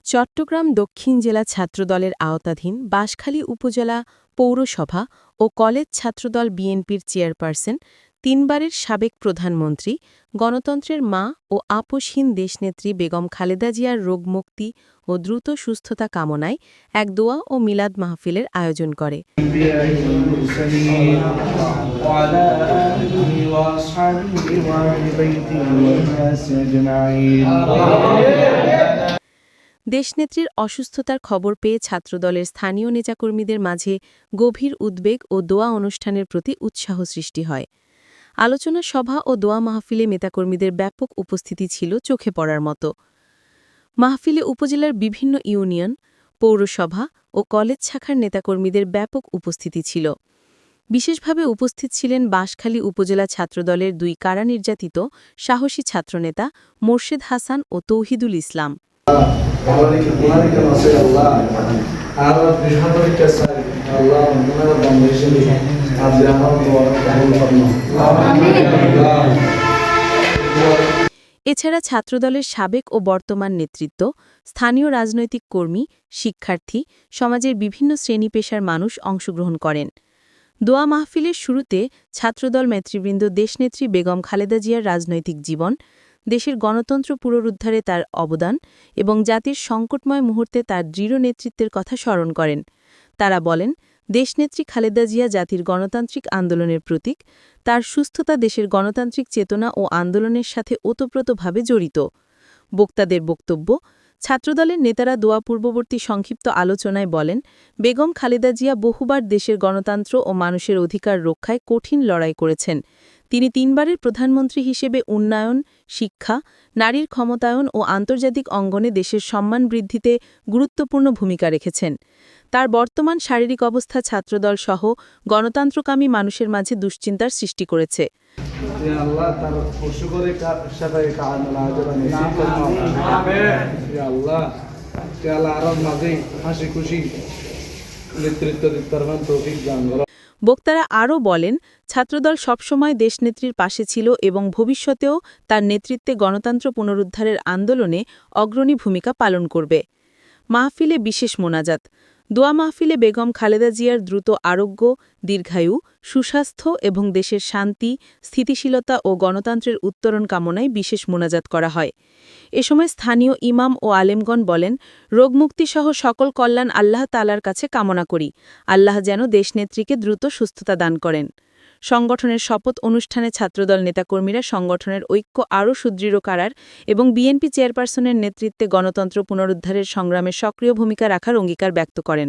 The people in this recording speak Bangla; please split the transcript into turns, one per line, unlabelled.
চট্টগ্রাম দক্ষিণ জেলা ছাত্রদলের আওতাধীন বাঁশখালী উপজেলা পৌরসভা ও কলেজ ছাত্রদল বিএনপির চেয়ারপারসন, তিনবারের সাবেক প্রধানমন্ত্রী, গণতন্ত্রের মা ও আপোসহীন দেশনেত্রী বেগম খালেদা জিয়ার রোগমুক্তি ও দ্রুত সুস্থতা কামনায় এক দোয়া ও মিলাদ মাহফিলের আয়োজন করে। দেশনেত্রীর অসুস্থতার খবর পেয়ে ছাত্রদলের স্থানীয় নেতাকর্মীদের মাঝে গভীর উদ্বেগ ও দোয়া অনুষ্ঠানের প্রতি উৎসাহ সৃষ্টি হয়। আলোচনা সভা ও দোয়া মাহফিলে নেতাকর্মীদের ব্যাপক উপস্থিতি ছিল চোখে পড়ার মতো। মাহফিলে উপজেলার বিভিন্ন ইউনিয়ন, পৌরসভা ও কলেজ শাখার নেতাকর্মীদের ব্যাপক উপস্থিতি ছিল। বিশেষভাবে উপস্থিত ছিলেন বাঁশখালী উপজেলা ছাত্রদলের দুই কারা নির্যাতিত সাহসী ছাত্রনেতা মোর্শেদ হাসান ও তৌহিদুল ইসলাম। এছাড়া ছাত্রদলের সাবেক ও বর্তমান নেতৃত্ব, স্থানীয় রাজনৈতিক কর্মী, শিক্ষার্থী, সমাজের বিভিন্ন শ্রেণী পেশার মানুষ অংশগ্রহণ করেন। দোয়া মাহফিলের শুরুতে ছাত্রদল নেতৃবৃন্দ দেশনেত্রী বেগম খালেদা জিয়ার রাজনৈতিক জীবন, দেশের গণতন্ত্র পুনরুদ্ধারে তার অবদান এবং জাতির সংকটময় মুহূর্তে তার দৃঢ় নেতৃত্বের কথা স্মরণ করেন। তারা বলেন, দেশনেত্রী খালেদা জিয়া জাতির গণতান্ত্রিক আন্দোলনের প্রতীক, তার সুস্থতা দেশের গণতান্ত্রিক চেতনা ও আন্দোলনের সাথে ওতপ্রোতভাবে জড়িত। বক্তাদের বক্তব্য। ছাত্রদলের নেতারা দোয়া পূর্ববর্তী সংক্ষিপ্ত আলোচনায় বলেন, বেগম খালেদা জিয়া বহুবার দেশের গণতন্ত্র ও মানুষের অধিকার রক্ষায় কঠিন লড়াই করেছেন। তিনি তিনবারের প্রধানমন্ত্রী হিসেবে উন্নয়ন, শিক্ষা, নারীর ক্ষমতায়ন ও আন্তর্জাতিক অঙ্গনে দেশের সম্মান বৃদ্ধিতে গুরুত্বপূর্ণ ভূমিকা রেখেছেন। তার বর্তমান শারীরিক অবস্থা ছাত্রদল সহ গণতন্ত্রকামী মানুষের মাঝে দুশ্চিন্তার সৃষ্টি করেছে। বক্তারা আরও বলেন, ছাত্রদল সবসময় দেশনেত্রীর পাশে ছিল এবং ভবিষ্যতেও তার নেতৃত্বে গণতন্ত্র পুনরুদ্ধারের আন্দোলনে অগ্রণী ভূমিকা পালন করবে। মাহফিলে বিশেষ মোনাজাত। দোয়া মাহফিলে বেগম খালেদা জিয়ার দ্রুত আরোগ্য, দীর্ঘায়ু, সুস্বাস্থ্য এবং দেশের শান্তি, স্থিতিশীলতা ও গণতন্ত্রের উত্তরণ কামনায় বিশেষ মোনাজাত করা হয়। এ সময় স্থানীয় ইমাম ও আলেমগণ বলেন, রোগমুক্তিসহ সকল কল্যাণ আল্লাহ তাআলার কাছে কামনা করি। আল্লাহ যেন দেশনেত্রীকে দ্রুত সুস্থতা দান করেন। সংগঠনের শপথ অনুষ্ঠানে ছাত্রদল নেতাকর্মীরা সংগঠনের ঐক্য আরও সুদৃঢ় করার এবং বিএনপি চেয়ারপারসনের নেতৃত্বে গণতন্ত্র পুনরুদ্ধারের সংগ্রামে সক্রিয় ভূমিকা রাখার অঙ্গীকার ব্যক্ত করেন।